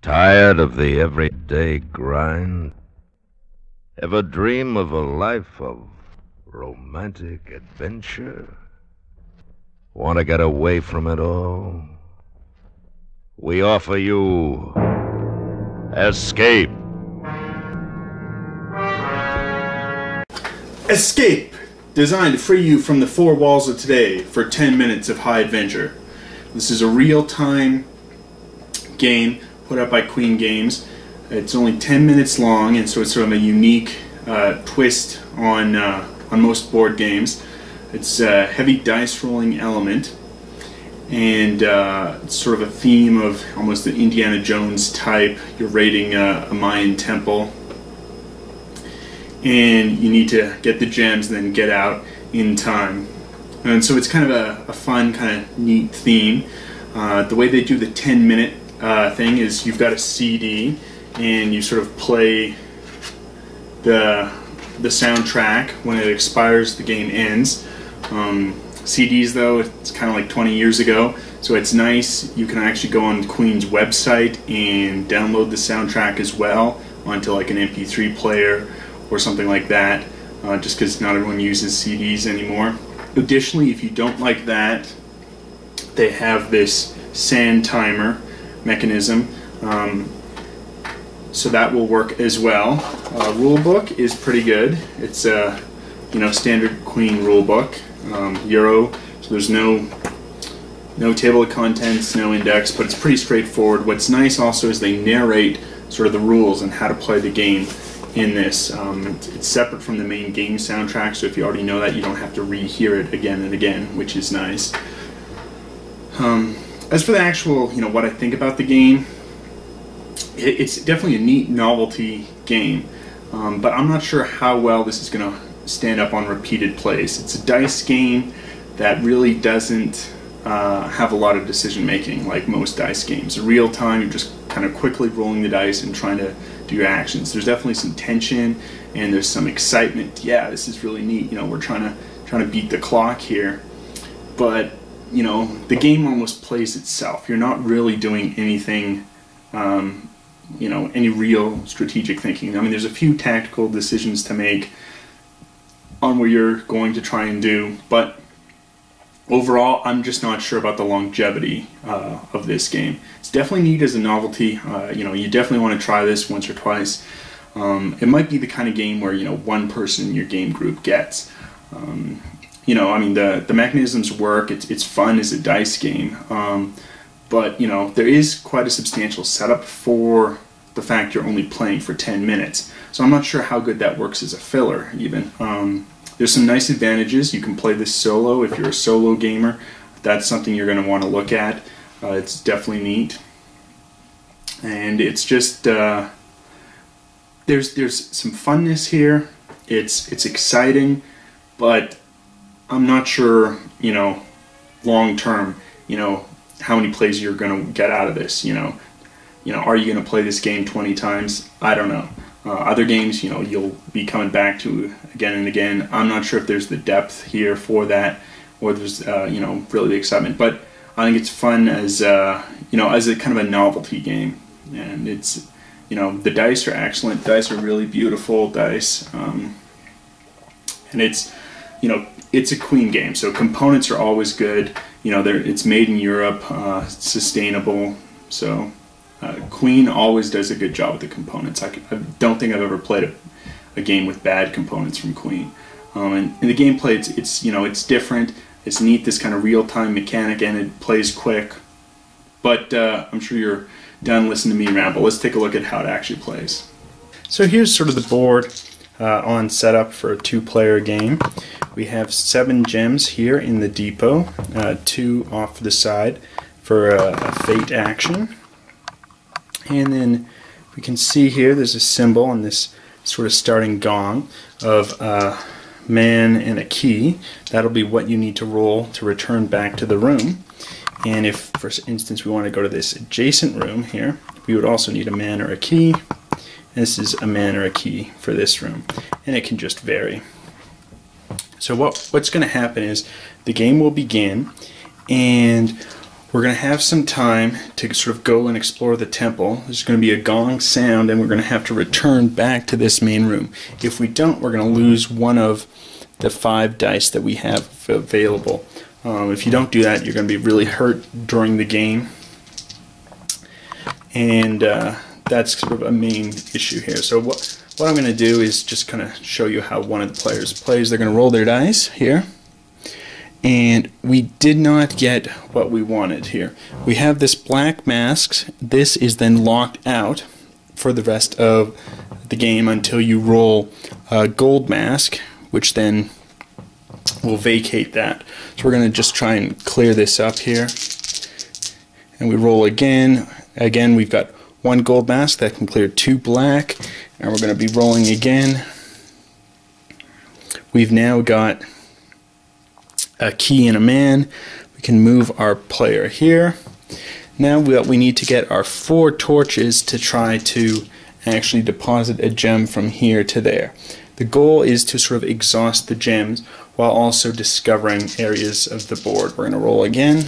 Tired of the everyday grind? Ever dream of a life of romantic adventure? Want to get away from it all? We offer you Escape. Escape! Designed to free you from the four walls of today for 10 minutes of high adventure. This is a real-time game put up by Queen Games. It's only 10 minutes long, and so it's sort of a unique twist on most board games. It's a heavy dice rolling element, and it's sort of a theme of almost the Indiana Jones type. You're raiding a Mayan temple, and you need to get the gems and then get out in time. And so it's kind of a fun, kind of neat theme. The way they do the 10-minute thing is you've got a CD, and you sort of play the soundtrack. When it expires, the game ends. CDs, though, it's kind of like 20 years ago, so it's nice. You can actually go on Queen's website and download the soundtrack as well onto like an MP3 player or something like that, just because not everyone uses CDs anymore. Additionally, if you don't like that, they have this sand timer mechanism, so that will work as well. Rule book is pretty good. It's a standard Queen rule book, Euro, so there's no table of contents, no index, but it's pretty straightforward. What's nice also is they narrate sort of the rules and how to play the game in this. It's separate from the main game soundtrack, so if you already know that, you don't have to rehear it again and again, which is nice. As for the actual, what I think about the game, it's definitely a neat novelty game, but I'm not sure how well this is going to stand up on repeated plays. It's a dice game that really doesn't have a lot of decision making like most dice games. In real time, you're just kind of quickly rolling the dice and trying to do your actions. There's definitely some tension and there's some excitement. Yeah, this is really neat. We're trying to beat the clock here, but the game almost plays itself. You're not really doing anything, any real strategic thinking. I mean, there's a few tactical decisions to make on what you're going to try and do, but overall, I'm just not sure about the longevity of this game. It's definitely neat as a novelty. You definitely want to try this once or twice. It might be the kind of game where one person in your game group gets. The mechanisms work. It's fun as a dice game, but there is quite a substantial setup for the fact you're only playing for 10 minutes. So I'm not sure how good that works as a filler even. There's some nice advantages. You can play this solo if you're a solo gamer. That's something you're going to want to look at. It's definitely neat, and it's just there's some funness here. It's exciting, but I'm not sure long term how many plays you're going to get out of this. Are you going to play this game 20 times? I don't know. Other games, you'll be coming back to again and again. I'm not sure if there's the depth here for that, or there's, really the excitement. But I think it's fun as, as a kind of a novelty game. And it's, the dice are excellent. Dice are really beautiful dice. And it's, it's a Queen game, so components are always good. It's made in Europe, it's sustainable, so. Queen always does a good job with the components. I don't think I've ever played a game with bad components from Queen. And in the gameplay, it's different. It's neat, this kind of real-time mechanic, and it plays quick. But I'm sure you're done listening to me ramble. Let's take a look at how it actually plays. So here's sort of the board on setup for a two-player game. We have 7 gems here in the depot, 2 off to the side for a fate action. And then we can see here there's a symbol on this sort of starting gong of a man and a key. That'll be what you need to roll to return back to the room. And if, for instance, we want to go to this adjacent room here, we would also need a man or a key. This is a man or a key for this room, and it can just vary. So what's going to happen is the game will begin, and we're going to have some time to sort of go and explore the temple. There's going to be a gong sound, and we're going to have to return back to this main room. If we don't, we're going to lose one of the 5 dice that we have available. If you don't do that, you're going to be really hurt during the game. And that's sort of a main issue here. So what I'm going to do is just kind of show you how one of the players plays. They're going to roll their dice here. And we did not get what we wanted here. We have this black mask. This is then locked out for the rest of the game until you roll a gold mask, which then will vacate that. So we're going to just try and clear this up here. And we roll again. Again, we've got 1 gold mask that can clear 2 black. And we're going to be rolling again. We've now got a key and a man. We can move our player here. Now we need to get our 4 torches to try to actually deposit a gem from here to there. The goal is to sort of exhaust the gems while also discovering areas of the board. We're going to roll again.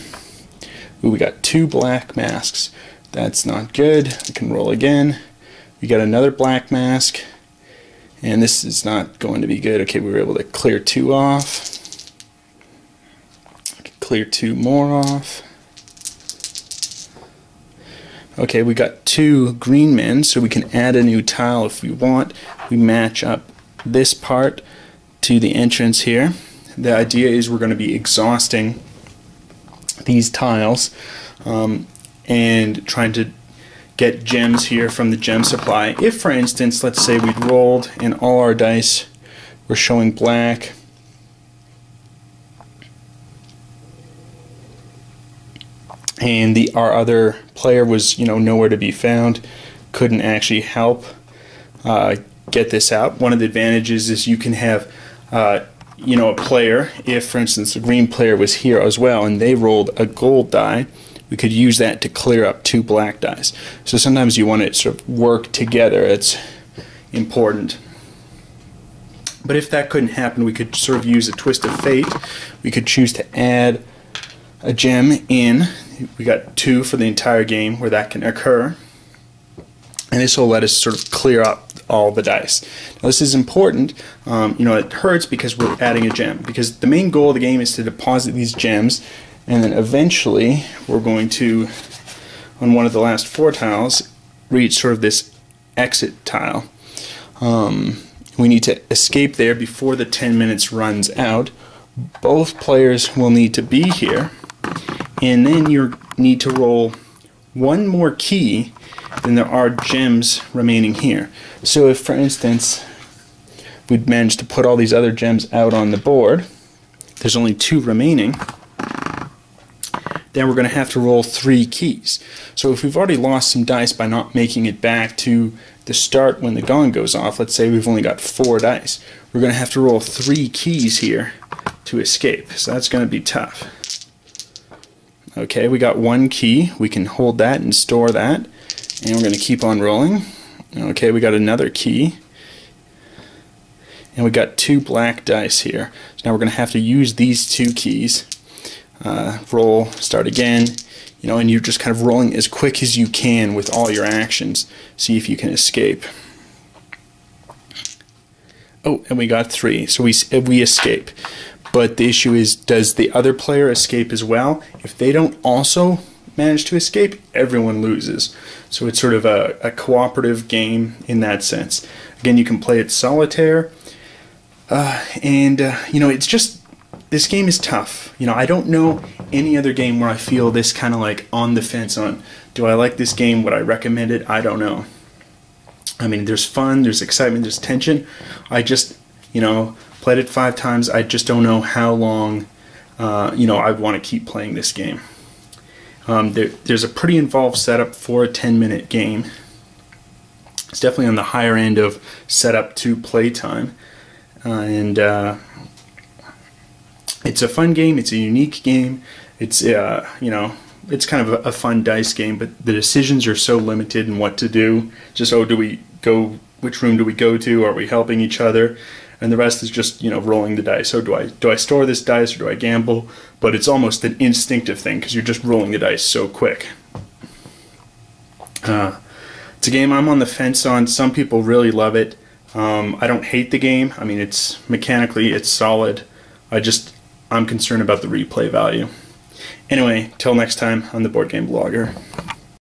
Ooh, we got 2 black masks. That's not good. We can roll again. We got another black mask, and this is not going to be good. Okay, we were able to clear 2 off. Clear 2 more off. Okay, we got 2 green men, so we can add a new tile if we want. We match up this part to the entrance here. The idea is we're going to be exhausting these tiles and trying to get gems here from the gem supply. If, for instance, let's say we'd rolled and all our dice were showing black, and our other player was, nowhere to be found, couldn't actually help get this out. One of the advantages is you can have, a player, if for instance the green player was here as well and they rolled a gold die, we could use that to clear up 2 black dice. So sometimes you want to sort of work together. It's important. But if that couldn't happen, we could sort of use a twist of fate. We could choose to add a gem in. We got 2 for the entire game where that can occur, and this will let us sort of clear up all the dice. Now this is important. It hurts because we're adding a gem, because the main goal of the game is to deposit these gems, and then eventually we're going to, on one of the last 4 tiles, reach sort of this exit tile. We need to escape there before the 10 minutes runs out. Both players will need to be here, and then you need to roll 1 more key than there are gems remaining here. So if, for instance, we'd managed to put all these other gems out on the board, there's only 2 remaining, then we're going to have to roll 3 keys. So if we've already lost some dice by not making it back to the start when the gong goes off, let's say we've only got 4 dice, we're going to have to roll 3 keys here to escape. So that's going to be tough. Okay, we got 1 key. We can hold that and store that, and we're going to keep on rolling. Okay, we got another key, and we got 2 black dice here. So now we're going to have to use these 2 keys. Roll, start again, and you're just kind of rolling as quick as you can with all your actions. See if you can escape. Oh, and we got 3, so we escape. But the issue is, does the other player escape as well? If they don't also manage to escape, everyone loses. So it's sort of a cooperative game in that sense. Again, you can play it solitaire, it's just, this game is tough. I don't know any other game where I feel this kind of like on the fence on, do I like this game, would I recommend it? I don't know. I mean, there's fun, there's excitement, there's tension. I just, played it 5 times. I just don't know how long, I want to keep playing this game. There's a pretty involved setup for a 10-minute game. It's definitely on the higher end of setup to playtime. It's a fun game. It's a unique game. It's it's kind of a fun dice game, but the decisions are so limited in what to do. Just, do we go? Which room do we go to? Are we helping each other? and the rest is just, you know, rolling the dice. So do I store this dice or do I gamble? But it's almost an instinctive thing because you're just rolling the dice so quick. It's a game I'm on the fence on. Some people really love it. I don't hate the game. I mean, it's mechanically it's solid. I'm concerned about the replay value. Anyway, till next time on the Board Game Blogger.